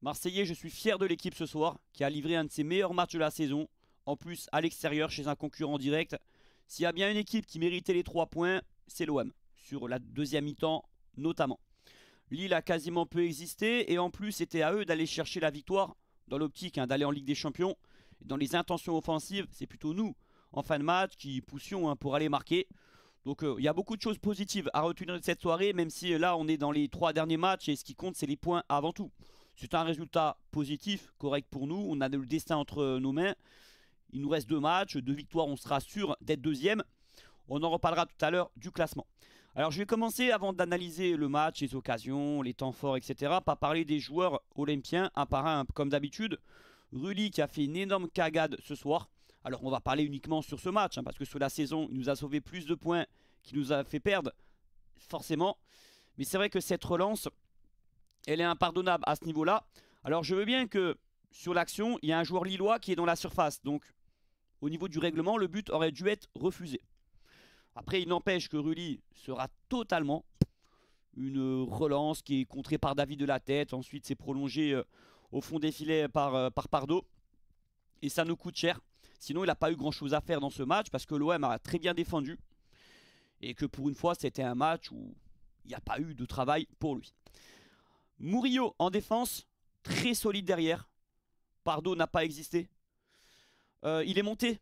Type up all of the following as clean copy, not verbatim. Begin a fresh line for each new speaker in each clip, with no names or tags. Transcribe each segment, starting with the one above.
Marseillais, je suis fier de l'équipe ce soir, qui a livré un de ses meilleurs matchs de la saison. En plus, à l'extérieur, chez un concurrent direct. S'il y a bien une équipe qui méritait les 3 points, c'est l'OM. Sur la deuxième mi-temps, notamment. Lille a quasiment peu existé, et en plus, c'était à eux d'aller chercher la victoire, dans l'optique d'aller en Ligue des Champions. Et dans les intentions offensives, c'est plutôt nous, en fin de match, qui poussions pour aller marquer. Donc il y a beaucoup de choses positives à retenir de cette soirée, même si là on est dans les 3 derniers matchs et ce qui compte c'est les points avant tout. C'est un résultat positif, correct pour nous, on a le destin entre nos mains. Il nous reste 2 matchs, 2 victoires, on sera sûr d'être deuxième. On en reparlera tout à l'heure du classement. Alors je vais commencer avant d'analyser le match, les occasions, les temps forts, etc. Par parler des joueurs olympiens, un par un comme d'habitude. Rulli qui a fait une énorme cagade ce soir. Alors on va parler uniquement sur ce match, parce que sur la saison, il nous a sauvé plus de points qu'il nous a fait perdre, forcément. Mais c'est vrai que cette relance, elle est impardonnable à ce niveau-là. Alors je veux bien que sur l'action, il y a un joueur lillois qui est dans la surface. Donc au niveau du règlement, le but aurait dû être refusé. Après, il n'empêche que Rulli sera totalement une relance qui est contrée par David de la tête. Ensuite, c'est prolongé au fond des filets par Pardo. Et ça nous coûte cher. Sinon, il n'a pas eu grand-chose à faire dans ce match parce que l'OM a très bien défendu. Et que pour une fois, c'était un match où il n'y a pas eu de travail pour lui. Murillo en défense, très solide derrière. Pardo n'a pas existé. Il est monté.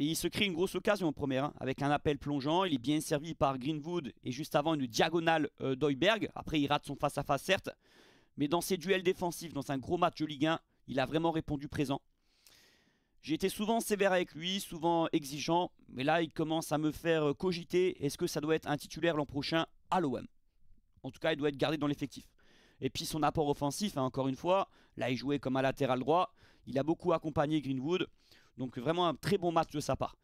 Et il se crée une grosse occasion en première, avec un appel plongeant. Il est bien servi par Greenwood et juste avant une diagonale d'Heuberg. Après, il rate son face-à-face, certes. Mais dans ses duels défensifs, dans un gros match de Ligue 1, il a vraiment répondu présent. J'ai été souvent sévère avec lui, souvent exigeant. Mais là, il commence à me faire cogiter. Est-ce que ça doit être un titulaire l'an prochain à l'OM? En tout cas, il doit être gardé dans l'effectif. Et puis son apport offensif, encore une fois. Là, il jouait comme un latéral droit. Il a beaucoup accompagné Greenwood. Donc vraiment un très bon match de sa part.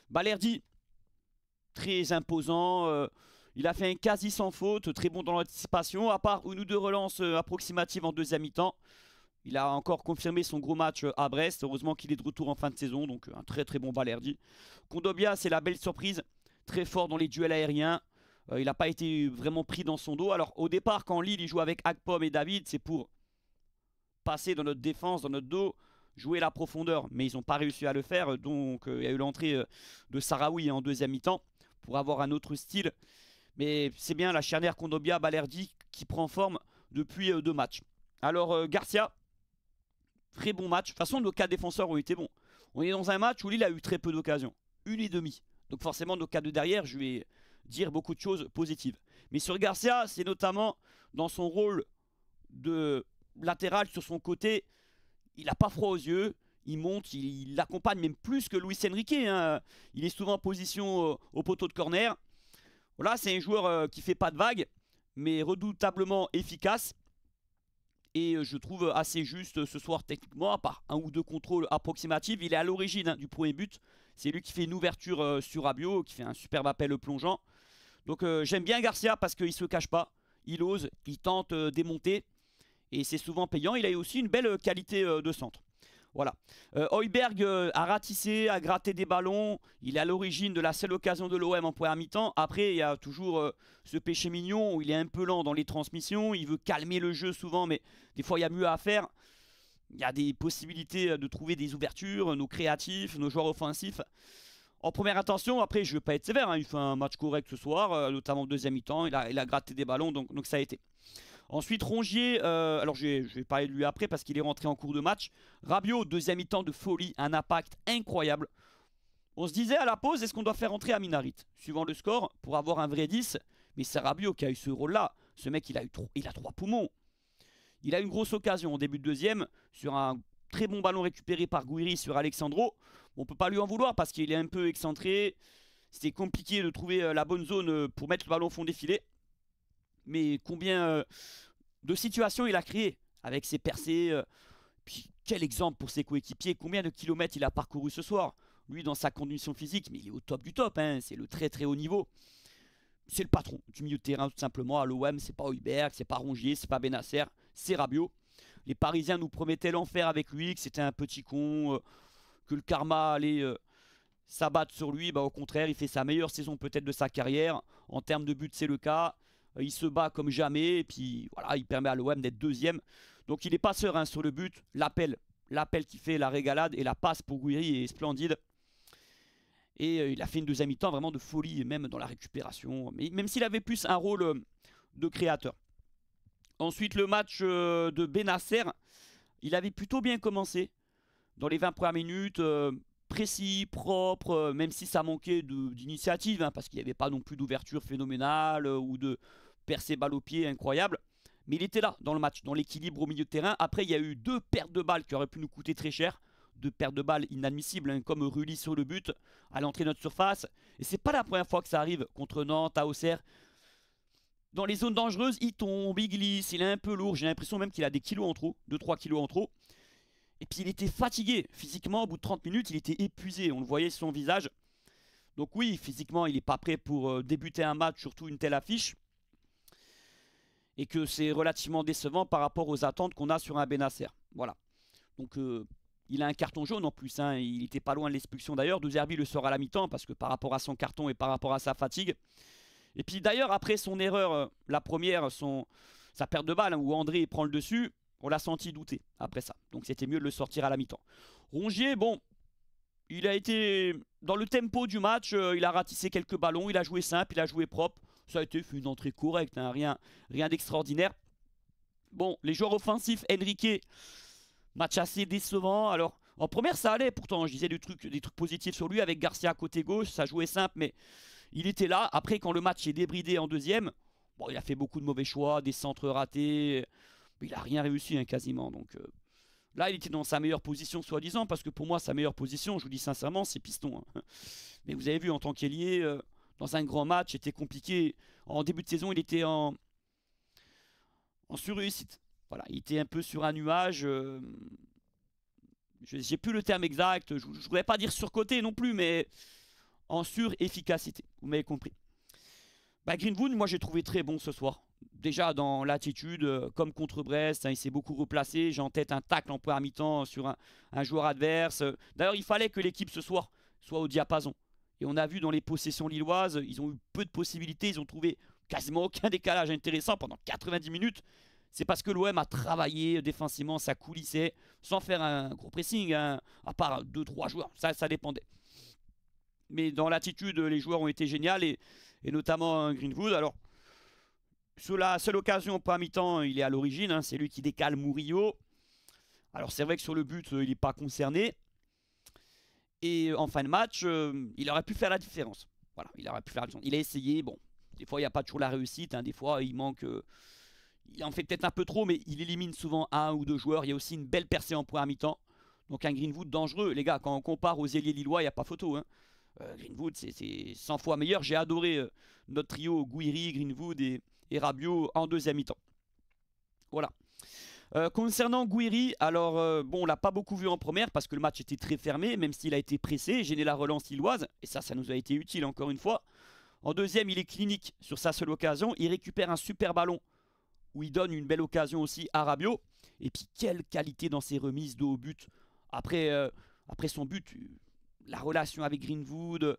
Balerdi, très imposant. Il a fait un quasi sans faute, très bon dans l'anticipation. À part une ou deux relances approximatives en deuxième mi-temps. Il a encore confirmé son gros match à Brest. Heureusement qu'il est de retour en fin de saison. Donc un très très bon Balerdi. Kondogbia, c'est la belle surprise. Très fort dans les duels aériens. Il n'a pas été vraiment pris dans son dos. Alors au départ, quand Lille il joue avec Akpom et David, c'est pour passer dans notre défense, dans notre dos, jouer la profondeur. Mais ils n'ont pas réussi à le faire. Donc il y a eu l'entrée de Sarawi en deuxième mi-temps pour avoir un autre style. Mais c'est bien la charnière Kondogbia-Balerdi qui prend forme depuis 2 matchs. Alors Garcia, très bon match. De toute façon, nos 4 défenseurs ont été bons. On est dans un match où Lille a eu très peu d'occasions. 1,5. Donc forcément, nos 4 de derrière, je vais dire beaucoup de choses positives. Mais sur Garcia, c'est notamment dans son rôle de latéral sur son côté. Il n'a pas froid aux yeux. Il monte, il l'accompagne même plus que Luis Enrique. Il est souvent en position au poteau de corner. Voilà, c'est un joueur qui fait pas de vagues, mais redoutablement efficace. Et je trouve assez juste ce soir techniquement, à part un ou deux contrôles approximatifs. Il est à l'origine du premier but. C'est lui qui fait une ouverture sur Rabiot, qui fait un superbe appel plongeant. Donc j'aime bien Garcia parce qu'il ne se cache pas. Il ose, il tente démonter. Et c'est souvent payant. Il a aussi une belle qualité de centre. Voilà. Heuberg a ratissé, a gratté des ballons. Il est à l'origine de la seule occasion de l'OM en première mi-temps. Après, il y a toujours ce péché mignon où il est un peu lent dans les transmissions. Il veut calmer le jeu souvent, mais des fois, il y a mieux à faire. Il y a des possibilités de trouver des ouvertures, nos créatifs, nos joueurs offensifs. En première intention, après, je ne veux pas être sévère. Il fait un match correct ce soir, notamment en deuxième mi-temps. Il a gratté des ballons, donc ça a été. Ensuite, Rongier, alors je vais parler de lui après parce qu'il est rentré en cours de match. Rabiot, deuxième mi-temps de folie, un impact incroyable. On se disait à la pause, est-ce qu'on doit faire rentrer Amin Harit suivant le score pour avoir un vrai 10? Mais c'est Rabiot qui a eu ce rôle-là. Ce mec, il a 3 poumons. Il a une grosse occasion au début de deuxième sur un très bon ballon récupéré par Gouiri sur Alexandro. On ne peut pas lui en vouloir parce qu'il est un peu excentré. C'était compliqué de trouver la bonne zone pour mettre le ballon au fond des filets. Mais combien de situations il a créé avec ses percées. Puis quel exemple pour ses coéquipiers. Combien de kilomètres il a parcouru ce soir. Lui dans sa condition physique, mais il est au top du top. C'est le très très haut niveau. C'est le patron du milieu de terrain tout simplement. À l'OM, c'est pas Heuberg, c'est pas Rongier, c'est pas Benasser, c'est Rabiot. Les Parisiens nous promettaient l'enfer avec lui, que c'était un petit con, que le karma allait s'abattre sur lui. Au contraire, il fait sa meilleure saison peut-être de sa carrière. En termes de buts, c'est le cas. Il se bat comme jamais et puis voilà, il permet à l'OM d'être deuxième. Donc il n'est pas serein sur le but. L'appel qui fait la régalade et la passe pour Gouiri est splendide. Et il a fait une deuxième mi-temps vraiment de folie, même dans la récupération. Mais même s'il avait plus un rôle de créateur. Ensuite, le match de Benasser, il avait plutôt bien commencé. Dans les 20 premières minutes, précis, propre, même si ça manquait d'initiative, hein, parce qu'il n'y avait pas non plus d'ouverture phénoménale ou de percée balle au pied incroyable. Mais il était là dans le match, dans l'équilibre au milieu de terrain. Après, il y a eu 2 pertes de balles qui auraient pu nous coûter très cher. 2 pertes de balles inadmissibles, hein, comme Rulli sur le but, à l'entrée de notre surface. Et c'est pas la première fois que ça arrive contre Nantes, à Auxerre. Dans les zones dangereuses, il tombe, il glisse, il est un peu lourd. J'ai l'impression même qu'il a des kilos en trop, 2-3 kilos en trop. Et puis il était fatigué physiquement, au bout de 30 minutes, il était épuisé. On le voyait sur son visage. Donc oui, physiquement, il n'est pas prêt pour débuter un match, surtout une telle affiche. Et que c'est relativement décevant par rapport aux attentes qu'on a sur un Benasser. Voilà. Donc il a un carton jaune en plus, hein. Il n'était pas loin de l'expulsion d'ailleurs. De Zerbi le sort à la mi-temps parce que par rapport à son carton et par rapport à sa fatigue. Et puis d'ailleurs, après son erreur, la première, sa perte de balle, hein, où André prend le dessus, on l'a senti douter après ça. Donc c'était mieux de le sortir à la mi-temps. Rongier, bon, il a été dans le tempo du match, il a ratissé quelques ballons, il a joué simple, il a joué propre. Ça a été une entrée correcte, hein, rien d'extraordinaire. Bon, les joueurs offensifs, Enrique, match assez décevant. Alors, en première, ça allait pourtant. Je disais des trucs positifs sur lui avec Garcia à côté gauche. Ça jouait simple, mais il était là. Après, quand le match est débridé en deuxième, bon, il a fait beaucoup de mauvais choix, des centres ratés. Il n'a rien réussi, hein, quasiment. Donc là, il était dans sa meilleure position, soi-disant, parce que pour moi, sa meilleure position, je vous dis sincèrement, c'est piston, hein. Mais vous avez vu, en tant qu'ailier, dans un grand match, c'était compliqué. En début de saison, il était en surréussite. Voilà, il était un peu sur un nuage. J'ai plus le terme exact. Je ne voudrais pas dire surcoté non plus, mais en sur-efficacité. Vous m'avez compris. Bah, Greenwood, moi, j'ai trouvé très bon ce soir. Déjà dans l'attitude, comme contre Brest, hein, il s'est beaucoup replacé. J'ai en tête un tacle en première mi-temps sur un joueur adverse. D'ailleurs, il fallait que l'équipe ce soir soit au diapason. Et on a vu dans les possessions lilloises, ils ont eu peu de possibilités. Ils ont trouvé quasiment aucun décalage intéressant pendant 90 minutes. C'est parce que l'OM a travaillé défensivement, ça coulissait, sans faire un gros pressing, hein, à part 2-3 joueurs. Ça dépendait. Mais dans l'attitude, les joueurs ont été géniaux, et notamment Greenwood. Alors, sur la seule occasion pas à mi-temps, il est à l'origine, hein, c'est lui qui décale Murillo. Alors c'est vrai que sur le but, il n'est pas concerné. Et en fin de match, il aurait pu faire la différence. Voilà, il aurait pu faire la différence. Il a essayé, bon, des fois il n'y a pas toujours la réussite, hein, des fois il manque... il en fait peut-être un peu trop, mais il élimine souvent 1 ou 2 joueurs. Il y a aussi une belle percée en première mi-temps. Donc un Greenwood dangereux. Les gars, quand on compare aux ailiers lillois, il n'y a pas photo, hein. Greenwood, c'est 100 fois meilleur. J'ai adoré notre trio Gouiri, Greenwood et Rabiot en deuxième mi-temps. Voilà. Concernant Gouiri, alors bon, on l'a pas beaucoup vu en première parce que le match était très fermé, même s'il a été pressé, gêné la relance lilloise, et ça nous a été utile encore une fois. En deuxième, il est clinique sur sa seule occasion. Il récupère un super ballon où il donne une belle occasion aussi à Rabiot. Et puis quelle qualité dans ses remises de haut but. Après son but, la relation avec Greenwood,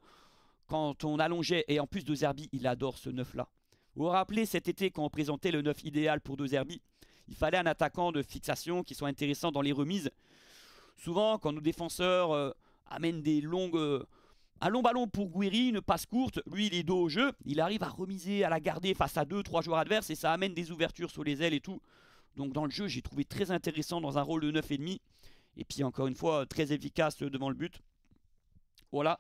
quand on allongeait, et en plus de Zerbi, il adore ce 9-là. Vous vous rappelez cet été quand on présentait le 9 idéal pour De Zerbi, il fallait un attaquant de fixation qui soit intéressant dans les remises. Souvent, quand nos défenseurs amènent un long ballon pour Gouiri, une passe courte, lui il est dos au jeu, il arrive à remiser, à la garder face à 2-3 joueurs adverses et ça amène des ouvertures sur les ailes et tout. Donc dans le jeu, j'ai trouvé très intéressant dans un rôle de 9,5. Et puis encore une fois, très efficace devant le but. Voilà.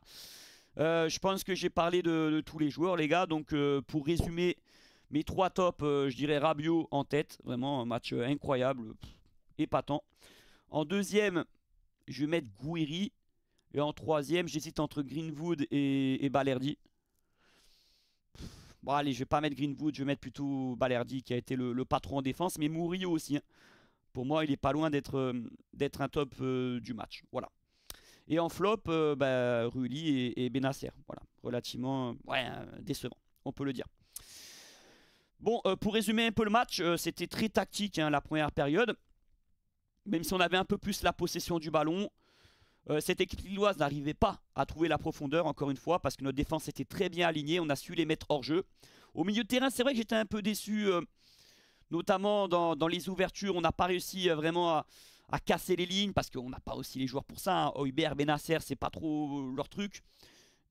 Je pense que j'ai parlé de tous les joueurs, les gars. Donc pour résumer mes 3 tops, je dirais Rabiot en tête. Vraiment un match incroyable, épatant. En deuxième, je vais mettre Gouiri. Et en troisième, j'hésite entre Greenwood et Balerdi. Bon allez, je vais pas mettre Greenwood, je vais mettre plutôt Balerdi qui a été le patron en défense. Mais Murillo aussi, hein. Pour moi, il est pas loin d'être un top du match. Voilà. Et en flop, Rulli et Benasser. Voilà, relativement décevant, on peut le dire. Bon, pour résumer un peu le match, c'était très tactique, hein, la première période. Même si on avait un peu plus la possession du ballon, cette équipe lilloise n'arrivait pas à trouver la profondeur, encore une fois, parce que notre défense était très bien alignée. On a su les mettre hors jeu. Au milieu de terrain, c'est vrai que j'étais un peu déçu Notamment dans les ouvertures, on n'a pas réussi vraiment à casser les lignes parce qu'on n'a pas aussi les joueurs pour ça. Hein. Højbjerg, Benacer, c'est pas trop leur truc.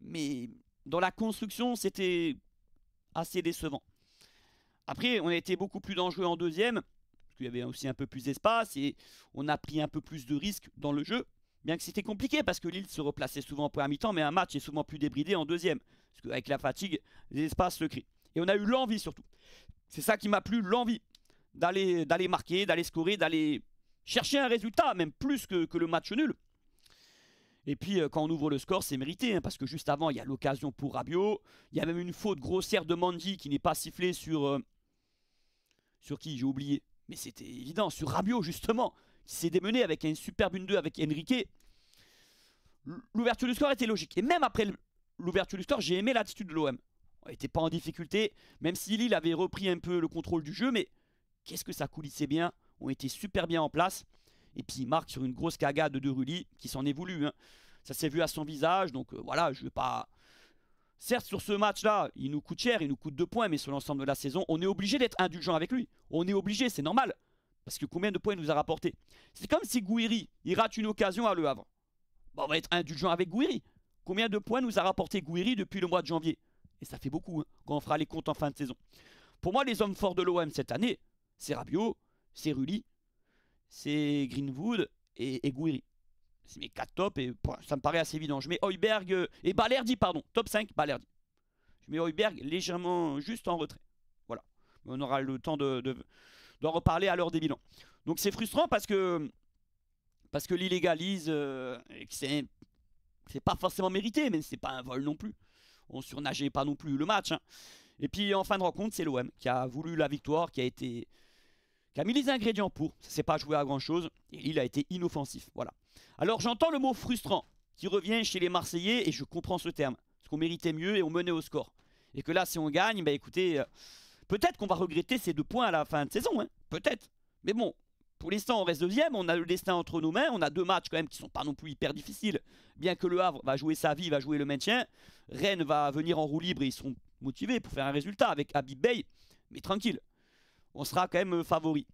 Mais dans la construction, c'était assez décevant. Après, on a été beaucoup plus dangereux en deuxième, parce qu'il y avait aussi un peu plus d'espace et on a pris un peu plus de risques dans le jeu. Bien que c'était compliqué parce que Lille se replaçait souvent en première mi-temps, mais un match est souvent plus débridé en deuxième. Parce qu'avec la fatigue, les espaces se créent. Et on a eu l'envie surtout. C'est ça qui m'a plu, l'envie d'aller marquer, d'aller scorer, d'aller chercher un résultat, même plus que le match nul. Et puis quand on ouvre le score, c'est mérité, hein, parce que juste avant, il y a l'occasion pour Rabiot. Il y a même une faute grossière de Mandy qui n'est pas sifflée sur qui j'ai oublié. Mais c'était évident, sur Rabiot justement, qui s'est démené avec un superbe 1-2 avec Enrique. L'ouverture du score était logique. Et même après l'ouverture du score, j'ai aimé l'attitude de l'OM. On n'était pas en difficulté, même si Lille avait repris un peu le contrôle du jeu, mais qu'est-ce que ça coulissait bien. On était super bien en place. Et puis il marque sur une grosse cagade de Rulli qui s'en est voulu. Hein. Ça s'est vu à son visage, donc voilà, je ne vais pas... Certes, sur ce match-là, il nous coûte cher, il nous coûte 2 points, mais sur l'ensemble de la saison, on est obligé d'être indulgent avec lui. On est obligé, c'est normal. Parce que combien de points il nous a rapporté? C'est comme si Gouiri, il rate une occasion à Le Havre. Bon, on va être indulgent avec Gouiri. Combien de points nous a rapporté Gouiri depuis le mois de janvier? Et ça fait beaucoup, hein, quand on fera les comptes en fin de saison. Pour moi, les hommes forts de l'OM cette année, c'est Rabiot, c'est Rulli, c'est Greenwood et Gouiri. C'est mes 4 tops et ça me paraît assez évident. Je mets Højbjerg et Balerdi, pardon. Top 5, Balerdi. Je mets Højbjerg légèrement juste en retrait. Voilà. On aura le temps d'en reparler à l'heure des bilans. Donc c'est frustrant parce que l'illégalise et que c'est pas forcément mérité, mais c'est pas un vol non plus. On surnageait pas non plus le match. Hein. Et puis en fin de rencontre, c'est l'OM qui a voulu la victoire, qui a mis les ingrédients pour. Ça s'est pas joué à grand chose. Et Lille a été inoffensif. Voilà. Alors j'entends le mot frustrant qui revient chez les Marseillais et je comprends ce terme. Parce qu'on méritait mieux et on menait au score. Et que là, si on gagne, bah écoutez, peut-être qu'on va regretter ces 2 points à la fin de saison. Hein. Peut-être. Mais bon, pour l'instant, on reste deuxième. On a le destin entre nos mains. On a 2 matchs quand même qui sont pas non plus hyper difficiles. Bien que le Havre va jouer sa vie, va jouer le maintien. Rennes va venir en roue libre et ils seront motivés pour faire un résultat avec Habib Bey. Mais tranquille. On sera quand même favori.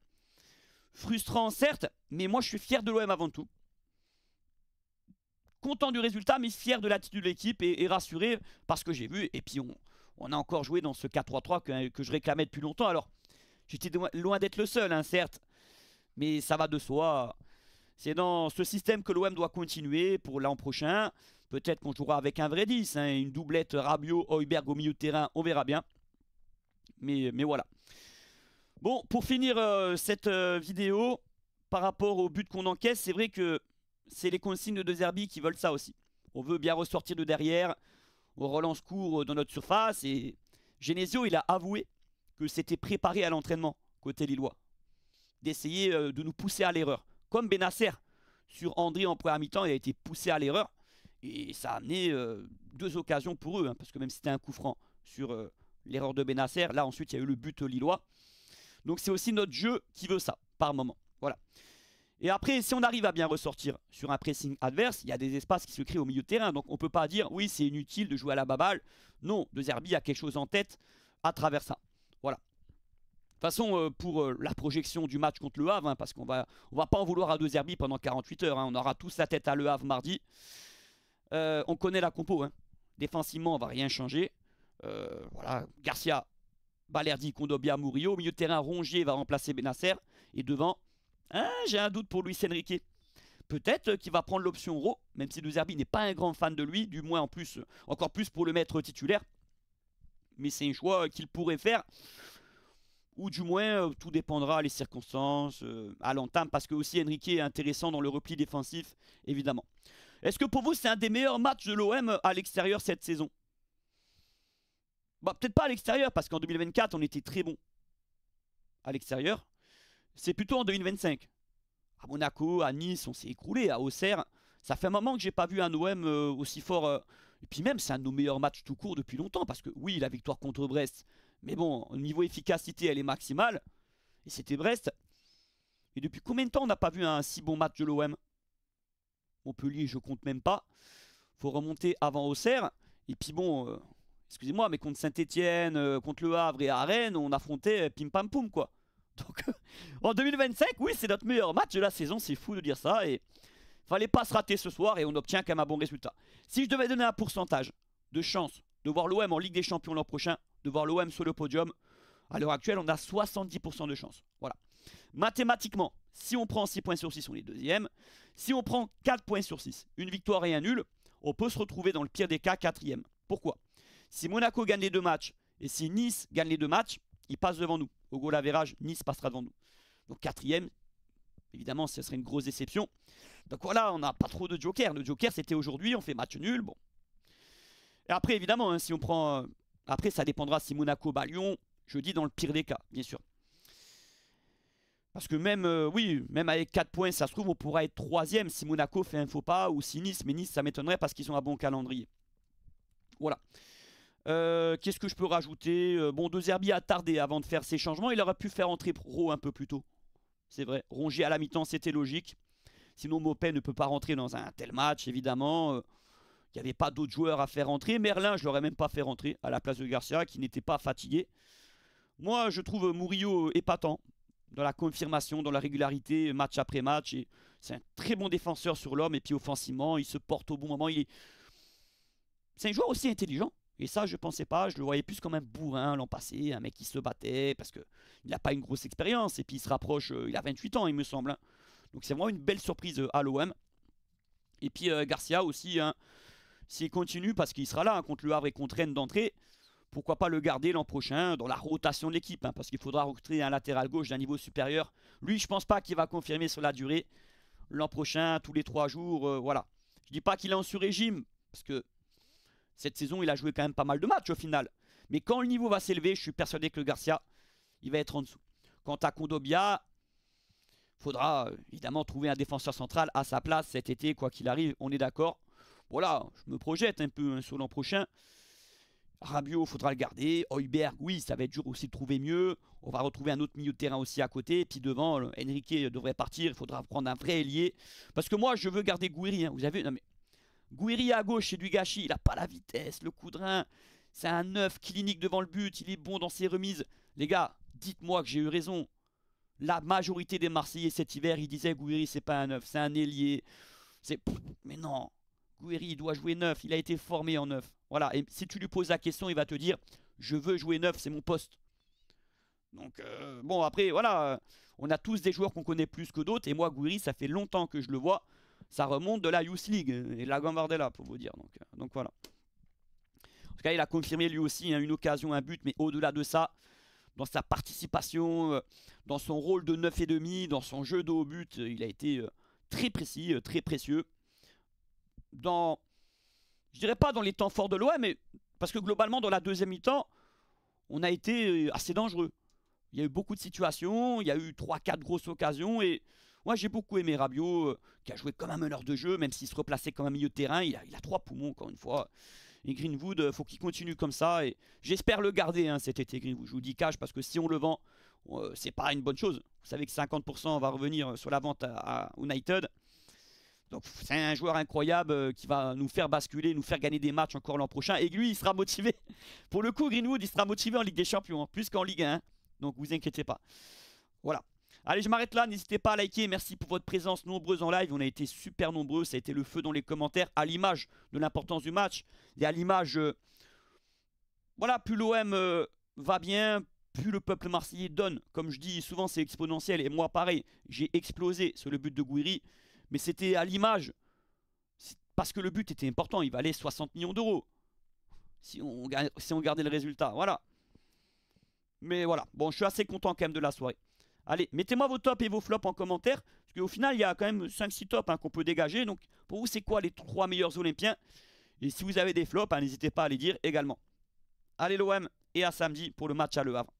Frustrant certes, mais moi je suis fier de l'OM avant tout. Content du résultat, mais fier de l'attitude de l'équipe et rassuré parce que j'ai vu. Et puis on a encore joué dans ce 4-3-3 que je réclamais depuis longtemps. Alors j'étais loin d'être le seul, hein, certes, mais ça va de soi. C'est dans ce système que l'OM doit continuer pour l'an prochain. Peut-être qu'on jouera avec un vrai 10, hein, une doublette Rabiot, Højbjerg au milieu de terrain, on verra bien. Mais voilà. Bon, pour finir cette vidéo, par rapport au but qu'on encaisse, c'est vrai que c'est les consignes de Zerbi qui veulent ça aussi. On veut bien ressortir de derrière, on relance court dans notre surface et Genesio, il a avoué que c'était préparé à l'entraînement côté lillois. D'essayer de nous pousser à l'erreur. Comme Benacer sur André en première mi-temps, il a été poussé à l'erreur et ça a amené 2 occasions pour eux, hein, parce que même si c'était un coup franc sur l'erreur de Benacer, là ensuite il y a eu le but lillois. Donc c'est aussi notre jeu qui veut ça, par moment. Voilà. Et après, si on arrive à bien ressortir sur un pressing adverse, il y a des espaces qui se créent au milieu de terrain. Donc on ne peut pas dire, oui, c'est inutile de jouer à la baballe. Non, De Zerbi a quelque chose en tête à travers ça. Voilà. De toute façon, pour la projection du match contre Le Havre, hein, parce qu'on va pas en vouloir à De Zerbi pendant 48 heures. Hein, on aura tous la tête à Le Havre mardi. On connaît la compo. Hein. Défensivement, on ne va rien changer. Voilà, Garcia, Balerdi, Kondogbia, Murillo. Au milieu de terrain, Rongier va remplacer Benacer. Et devant, hein, j'ai un doute pour Luis Enrique. Peut-être qu'il va prendre l'option Ro, même si De Zerbi n'est pas un grand fan de lui, du moins en plus, encore plus pour le mettre titulaire. Mais c'est un choix qu'il pourrait faire. Ou du moins, tout dépendra des circonstances à l'entame, parce que aussi Enrique est intéressant dans le repli défensif, évidemment. Est-ce que pour vous, c'est un des meilleurs matchs de l'OM à l'extérieur cette saison? Bah, peut-être pas à l'extérieur, parce qu'en 2024, on était très bon à l'extérieur. C'est plutôt en 2025. À Monaco, à Nice, on s'est écroulé. À Auxerre, ça fait un moment que j'ai pas vu un OM aussi fort. Et puis même, c'est un de nos meilleurs matchs tout court depuis longtemps. Parce que oui, la victoire contre Brest. Mais bon, au niveau efficacité, elle est maximale. Et c'était Brest. Et depuis combien de temps on n'a pas vu un si bon match de l'OM? Montpellier, je compte même pas. Faut remonter avant Auxerre. Et puis bon... excusez-moi, mais contre Saint-Etienne, contre Le Havre et à Rennes, on affrontait pim pam poum quoi. Donc en 2025, oui, c'est notre meilleur match de la saison, c'est fou de dire ça. Et fallait pas se rater ce soir et on obtient quand même un bon résultat. Si je devais donner un pourcentage de chance de voir l'OM en Ligue des Champions l'an prochain, de voir l'OM sur le podium, à l'heure actuelle, on a 70% de chance. Voilà. Mathématiquement, si on prend 6 points sur 6, on est deuxième. Si on prend 4 points sur 6, une victoire et un nul, on peut se retrouver dans le pire des cas quatrième. Pourquoi? Si Monaco gagne les 2 matchs et si Nice gagne les 2 matchs, il passe devant nous. Au goal average, Nice passera devant nous. Donc quatrième, évidemment, ce serait une grosse déception. Donc voilà, on n'a pas trop de joker. Le joker, c'était aujourd'hui, on fait match nul. Bon. Et après, évidemment, hein, si on prend... après, ça dépendra si Monaco bat Lyon. Je dis dans le pire des cas, bien sûr. Parce que même, oui, même avec 4 points, ça se trouve, on pourra être troisième si Monaco fait un faux pas ou si Nice. Mais Nice, ça m'étonnerait parce qu'ils ont un bon calendrier. Voilà. Qu'est-ce que je peux rajouter? Bon, De Zerbi a tardé avant de faire ses changements. Il aurait pu faire entrer Pro un peu plus tôt. C'est vrai. Rongier à la mi-temps, c'était logique. Sinon, Maupay ne peut pas rentrer dans un tel match, évidemment. Il n'y avait pas d'autres joueurs à faire rentrer. Merlin, je ne l'aurais même pas fait rentrer à la place de Garcia, qui n'était pas fatigué. Moi, je trouve Murillo épatant dans la confirmation, dans la régularité, match après match. C'est un très bon défenseur sur l'homme. Et puis offensivement, il se porte au bon moment. C'est un joueur aussi intelligent. Et ça, je ne pensais pas. Je le voyais plus comme un bourrin l'an passé. Un mec qui se battait parce qu'il n'a pas une grosse expérience. Et puis il se rapproche. Il a 28 ans, il me semble. Hein. Donc c'est vraiment une belle surprise à l'OM. Et puis Garcia aussi, hein, s'il continue, parce qu'il sera là hein, contre le Havre et contre Rennes d'entrée, pourquoi pas le garder l'an prochain dans la rotation de l'équipe, hein, parce qu'il faudra recruter un latéral gauche d'un niveau supérieur. Lui, je pense pas qu'il va confirmer sur la durée. L'an prochain, tous les 3 jours, voilà. Je dis pas qu'il est en sur-régime, parce que cette saison, il a joué quand même pas mal de matchs au final. Mais quand le niveau va s'élever, je suis persuadé que le Garcia, il va être en dessous. Quant à Kondogbia, faudra évidemment trouver un défenseur central à sa place cet été, quoi qu'il arrive, on est d'accord. Voilà, je me projette un peu hein, sur l'an prochain. Rabiot, il faudra le garder. Højbjerg, oui, ça va être dur aussi de trouver mieux. On va retrouver un autre milieu de terrain aussi à côté. Et puis devant, Enrique devrait partir. Il faudra prendre un vrai ailier. Parce que moi, je veux garder Gouiri. Hein. Vous avez vu, non mais Gouiri à gauche, c'est du gâchis. Il n'a pas la vitesse, le coup de rein. C'est un 9 clinique devant le but. Il est bon dans ses remises. Les gars, dites-moi que j'ai eu raison. La majorité des Marseillais cet hiver, ils disaient Gouiri, c'est pas un 9, c'est un ailier. Mais non. Gouiri, il doit jouer 9, il a été formé en 9. Voilà, et si tu lui poses la question, il va te dire je veux jouer 9, c'est mon poste. Donc, bon, après, voilà, on a tous des joueurs qu'on connaît plus que d'autres. Et moi, Gouiri, ça fait longtemps que je le vois. Ça remonte de la Youth League et de la Gambardella, pour vous dire. Donc voilà. En tout cas, il a confirmé lui aussi hein, une occasion, un but, mais au-delà de ça, dans sa participation, dans son rôle de 9,5, dans son jeu de haut but, il a été très précis, très précieux. Je dirais pas dans les temps forts de l'OM, mais parce que globalement, dans la deuxième mi-temps, on a été assez dangereux. Il y a eu beaucoup de situations, il y a eu 3-4 grosses occasions, et moi j'ai beaucoup aimé Rabiot, qui a joué comme un meneur de jeu, même s'il se replaçait comme un milieu de terrain, il a 3 poumons encore une fois. Et Greenwood, faut qu'il continue comme ça, et j'espère le garder hein, cet été Greenwood, je vous dis cash, parce que si on le vend, c'est pas une bonne chose. Vous savez que 50% va revenir sur la vente à United. Donc c'est un joueur incroyable qui va nous faire basculer, nous faire gagner des matchs encore l'an prochain. Et lui, il sera motivé. Pour le coup, Greenwood, il sera motivé en Ligue des Champions, hein, plus qu'en Ligue 1. Donc vous inquiétez pas. Voilà. Allez, je m'arrête là. N'hésitez pas à liker. Merci pour votre présence nombreuse en live. On a été super nombreux. Ça a été le feu dans les commentaires. À l'image de l'importance du match. Et à l'image... voilà, plus l'OM va bien, plus le peuple marseillais donne. Comme je dis souvent, c'est exponentiel. Et moi, pareil, j'ai explosé sur le but de Gouiri. Mais c'était à l'image, parce que le but était important, il valait 60 millions d'euros. Si on gardait le résultat, voilà. Mais voilà, bon, je suis assez content quand même de la soirée. Allez, mettez-moi vos tops et vos flops en commentaire, parce qu'au final, il y a quand même 5-6 tops hein, qu'on peut dégager. Donc, pour vous, c'est quoi les 3 meilleurs Olympiens? Et si vous avez des flops, hein, n'hésitez pas à les dire également. Allez l'OM, et à samedi pour le match à Le Havre.